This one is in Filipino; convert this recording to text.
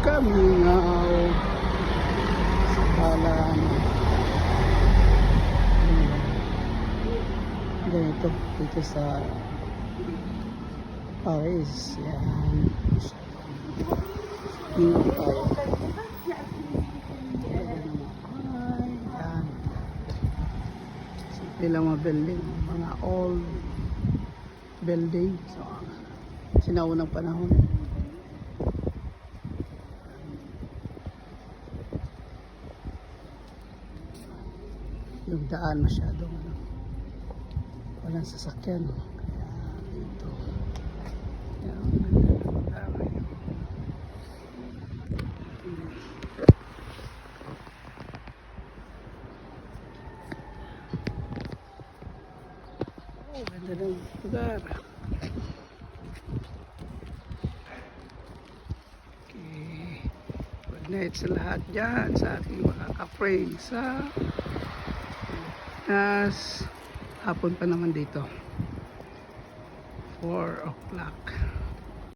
Kamingaw sa Balan. Dito sa Paris. Yan. Mingaw tayo. Yan. Simple lang mga building. Mga old building. So, sinaunang panahon. Yung daan masyadong walang sasakyan, kaya dito yan, ganda ng lugar. Okay, good night sa lahat dyan, sa ating mga ka-pray sa hapon pa naman dito 4 o'clock.